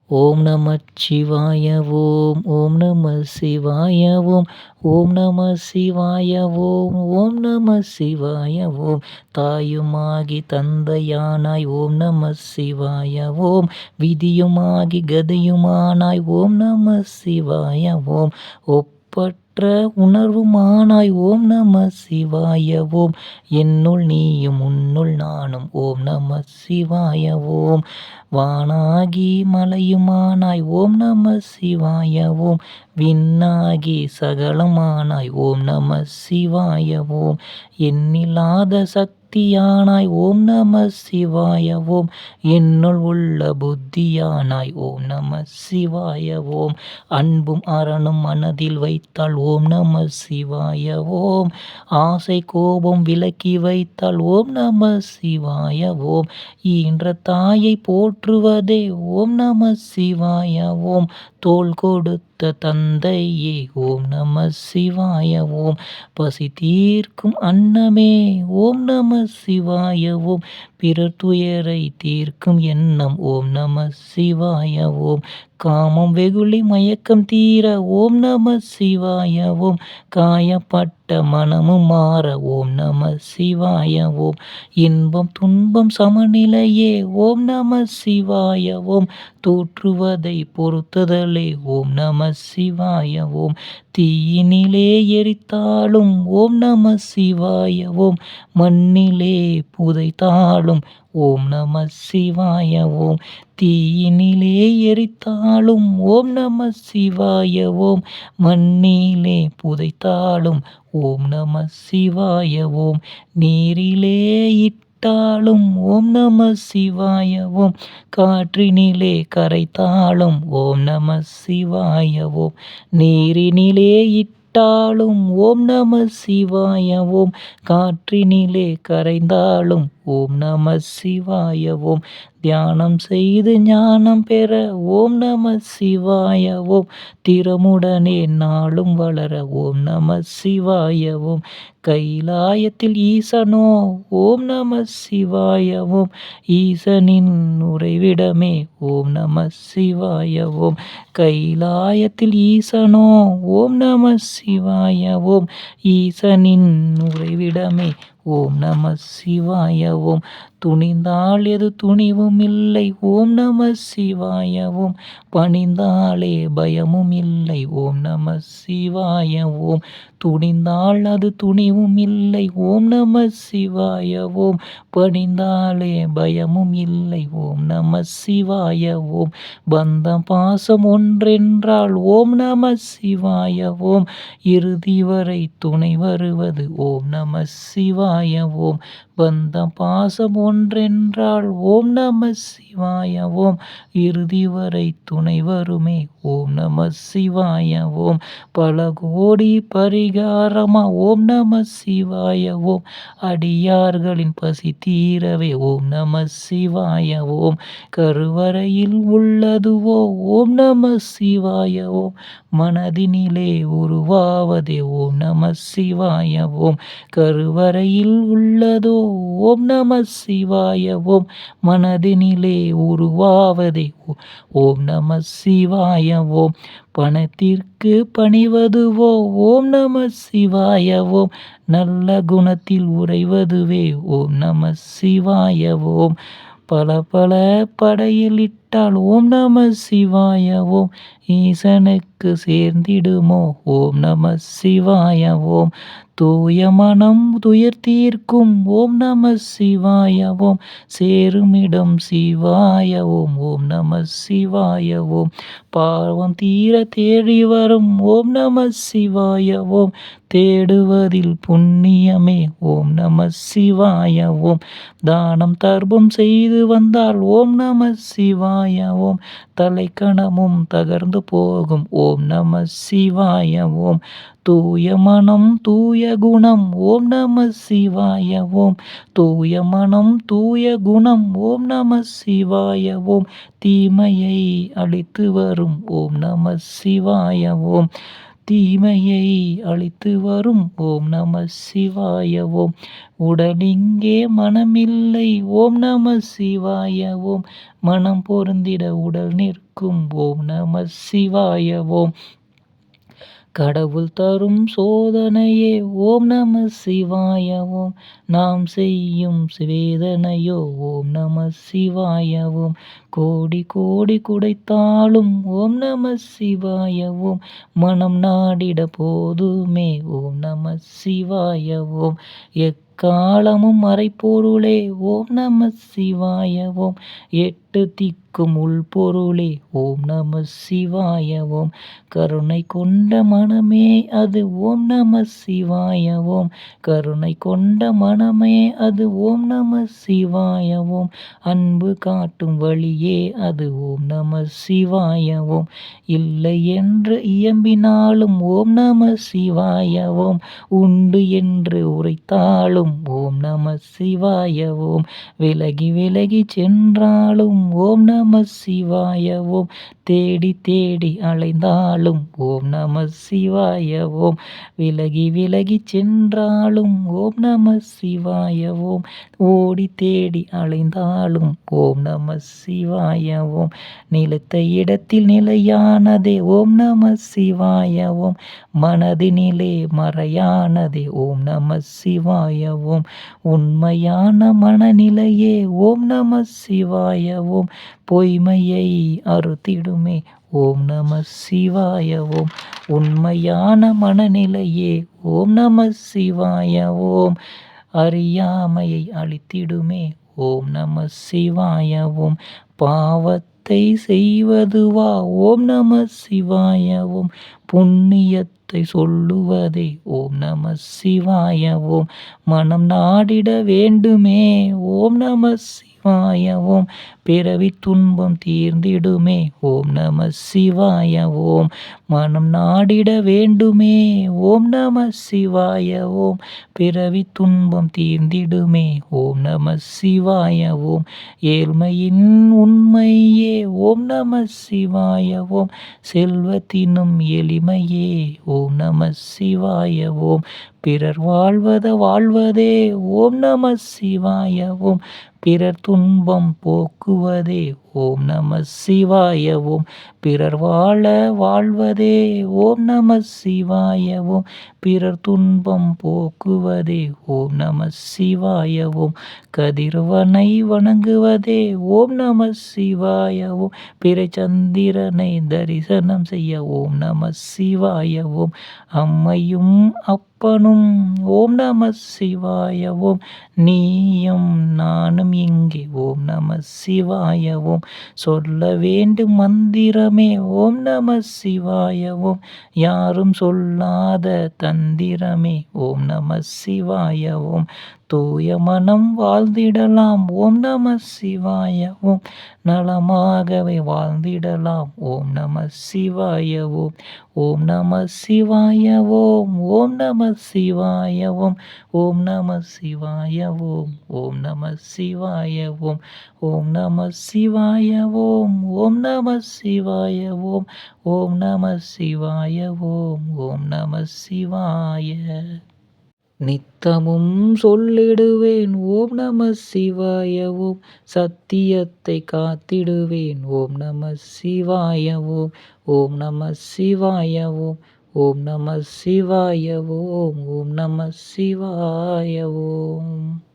ஓம் நமச்சிவாய ஓம். ஓம் நம சிவாய ஓம். ஓம் நம சிவாய ஓம். ஓம் நம சிவாய ஓம். தாயுமாகி தந்தையானாய் ஓம் நம சிவாய ஓம். விதியுமாகி கதியுமானாய் ஓம் நம சிவாய ஓம். ஒப்பற்ற உணர்வுமானாய் ஓம் நம சிவாய ஓம். என்னுள் நீயும் உன்னுள் நானும் ஓம் நம சிவாய ஓம். வானாகி மலையுமானாய் ஓம் நம சிவாய ஓம். விண்ணாகி சகலமானாய் ஓம் நம சிவாய ஓம். எண்ணில்லாத சக்தியானாய் ஓம் நம சிவாய ஓம். என்னுள் உள்ள புத்தியானாய் ஓம் நம சிவாய ஓம். அன்பும் அரணும் மனதில் வைத்தால் ஓம் நம சிவாய ஓம். ஆசை கோபம் விலக்கி வைத்தால் ஓம் நம சிவாய ஓம். ஈன்ற தாயை போற்றுவதே ஓம் நம சிவாய ஓம். தோள் கொடுத்த தந்தையே ஓம் நம சிவாய ஓம். பசி தீர்க்கும் அன்னமே ஓம் நம சிவாய ஓம். பிறர் துயரை தீர்க்கும் எண்ணம் ஓம் நம சிவாய ஓம். காமம் வெகுளி மயக்கம் தீர ஓம் நம சிவாய ஓம். காயப்பட்ட மனமும் மாற ஓம் நம சிவாய ஓம். இன்பம் துன்பம் சமநிலையே ஓம் நம சிவாய ஓம். தூற்றுவதை பொறுத்ததலே ஓம் நம சிவாய ஓம். தீயினிலே எரித்தாலும் ஓம் நம சிவாய ஓம். மண்ணிலே புதைத்தாலும் ஓம் நம சிவாய ஓம். தீயினிலே எரித்தாலும் ஓம் நம சிவாய ஓம். மண்ணிலே புதைத்தாலும் ஓம் நம சிவாய ஓம். நீரிலே இட்டாலும் ஓம் நம சிவாய ஓம். காற்றினிலே கரைத்தாலும் ஓம் நம சிவாய ஓம். நீரினிலே இட்டாலும் ஓம் நம சிவாய ஓம். காற்றினிலே கரைந்தாலும் ஓம் நம சிவாய ஓம். தியானம் செய்து ஞானம் பெற ஓம் நம சிவாய ஓம். திறமுடனே நாளும் வளர ஓம் நம சிவாய ஓம். கைலாயத்தில் ஈசனோ ஓம் நம சிவாய ஓம். ஈசனின் உறைவிடமே ஓம் நம சிவாய ஓம். கைலாயத்தில் ஈசனோ ஓம் நம சிவாய ஓம். ஈசனின் உறைவிடமே ஓம் நம சிவாய ஓம். துணிந்தால் எது துணிவும் இல்லை ஓம் நம சிவாய ஓம். பணிந்தாலே பயமும் இல்லை ஓம் நம சிவாய ஓம். துணிந்தால் அது துணிவும் இல்லை ஓம் நம சிவாய ஓம். பணிந்தாலே பயமும் இல்லை ஓம் நம சிவாய ஓம். பந்தம் பாசம் ஒன்றென்றால் ஓம் நம சிவாய ஓம். இறுதி வரை துணை வருவது ஓம் நம சிவாய ஓம். பந்தம் பாசம் ஒன்றென்றால் ஓம் நம சிவாய ஓம். இறுதி வரை துணை வருமே ஓம் நம சிவாய ஓம். பல கோடி பரிகாரமா ஓம் நம சிவாய ஓம். அடியார்களின் பசி தீரவே ஓம் நம சிவாய ஓம். கருவறையில் உள்ளதுவோ ஓம் நம சிவாய ஓம். மனதினிலே உருவாவதே ஓம் நம சிவாய ஓம். கருவறையில் உள்ளதோ ஓம் நம சிவாய ஓம். மனதினிலே உருவாவதே ஓம் நம சிவாய ஓம். பணத்திற்கு பணிவதுவோ ஓம் நம சிவாய ஓம். நல்ல குணத்தில் உறைவதுவே ஓம் நம சிவாய ஓம். பல பல படையிலிட்டால் ஓம் நம சிவாய ஓம். ஈசனுக்கு சேர்ந்திடுமோ ஓம் நம சிவாய ஓம். தூய மனம் துயர் தீர்க்கும் ஓம் நம சிவாய ஓம். சேருமிடம் சிவாய ஓம். ஓம் நம சிவாய ஓம். பாவம் தீர தேடி வரும் ஓம் நம சிவாய ஓம். தேடுவதில் புண்ணியமே ஓம் நம சிவாய ஓம். தானம் தர்மம் செய்து வந்தால் ஓம் நம சிவாய ஓம். தலைக்கணமும் தகர்ந்து போகும் ஓம் நம சிவாய ஓம். தூய மனம் தூய குணம் ஓம் நம சிவாய ஓம். தூய மனம் தூய குணம் ஓம் நம சிவாய ஓம். தீமையை அழித்து வரும் ஓம் நம சிவாய ஓம். தீமையை அழித்து வரும். ஓம் நம சிவாய ஓம். உடலிங்கே மனமில்லை. ஓம் நம சிவாய ஓம். மனம் பொருந்திட உடல் நிற்கும். ஓம் நம சிவாய ஓம். கடவுள் தரும் சோதனையே. ஓம் நம சிவாய ஓம். நாம் செய்யும் வேதனையோ. ஓம் நம சிவாய ஓம். கோடி கோடி குடைத்தாலும். ஓம் நம சிவாய ஓம். மனம் நாடிட போதுமே. ஓம் நம சிவாய ஓம். எக்காலமும் மறைப்பொருளே. ஓம் நம சிவாய ஓம். எட்டு திக்கும் உள்பொருளே. ஓம் நம சிவாய ஓம். கருணை கொண்ட மனமே அது. ஓம் நம சிவாய ஓம். கருணை கொண்ட மனமே அது. ஓம் நம சிவாய ஓம். அன்பு காட்டும் வழியே அது. ஓம் நம சிவாய ஓம். இல்லை என்று இயம்பினாலும். ஓம் நம சிவாய ஓம். உண்டு என்று உரைத்தாலும். ஓம் நம சிவாய ஓம். விலகி விலகி சென்றாலும். ஓம் நம சிவாய ஓம். தேடி தேடி அலைந்தாலும். ஓம் நம சிவாய ஓம். விலகி விலகி சென்றாலும். ஓம் நம சிவாய ஓம். ஓடி தேடி அலைந்தாலும். ஓம் நம சிவாய ஓம். நிலைத்த இடத்தில் நிலையானதே. ஓம் நம சிவாய ஓம். மனதினிலே மறையானதே. ஓம் நம சிவாய ஓம். உண்மையான மனநிலையே. ஓம் நம சிவாய ஓம். பொய்மையை அறுத்திடுமே. ஓம் நம சிவாய ஓம். உண்மையான மனநிலையே. ஓம் நம சிவாய ஓம். அறியாமையை அழித்திடுமே. ஓம் நம சிவாய ஓம். பாவத்தை செய்வதுவா. ஓம் நம சிவாய ஓம். புண்ணியத்தை சொல்லுவதே. ஓம் நம சிவாய ஓம். மனம் நாடிட வேண்டுமே. ஓம் நம சிவாய ஓம். பிறவி துன்பம் தீர்ந்திடுமே. ஓம் நம சிவாய ஓம். மனம் நாடிட வேண்டுமே. ஓம் நம சிவாய ஓம். பிறவி துன்பம் தீர்ந்திடுமே. ஓம் நம சிவாய ஓம். ஏழ்மையின் உண்மையே. ஓம் நம சிவாய ஓம். செல்வத்தினும் எளிமையே. ஓம் நம சிவாய ஓம். பிறர் வாழ்வதே. ஓம் நம சிவாய ஓம். பிறர் துன்பம் போக்குவதே. ஓம் நம சிவாய ஓம். பிறர் வாழ்வதே. ஓம் நம சிவாய ஓம். பிறர் துன்பம் போக்குவதே. ஓம் நம சிவாய ஓம். கதிரவனை வணங்குவதே. ஓம் நம சிவாய ஓம். பிறை சந்திரனை தரிசனம் செய்ய. ஓம் நம சிவாய ஓம். அம்மையும் அப்பனும். ஓம் நம சிவாய ஓம். நீயும் நானும் இங்கே. ஓம் நம சிவாய ஓம். சொல்ல வேண்டும் மந்திரமே. ஓம் நம சிவாய ஓம். யாரும் சொல்லாத தந்திரமே. ஓம் நம சிவாய ஓம். தூய மனம் வாழ்ந்திடலாம். ஓம் நம சிவாய ஓம். நலமாகவே வாழ்ந்திடலாம். ஓம் நம சிவாய ஓம். ஓம் நம சிவாய ஓம். ஓம் நம சிவாய ஓம். ஓம் நம சிவாய ஓம். ஓம் நம சிவாய ஓம். ஓம் நம சிவாய ஓம். ஓம் நம சிவாய ஓம். ஓம் நம சிவாய ஓம். ஓம் நம சிவாய. நித்தமும் சொல்லிடுவேன். ஓம் நம சிவாய ஓம். சத்தியத்தை காத்திடுவேன். ஓம் நம சிவாய ஓம். ஓம் நம சிவாய ஓம். ஓம் நம சிவாய ஓம். ஓம் நம சிவாய ஓம்.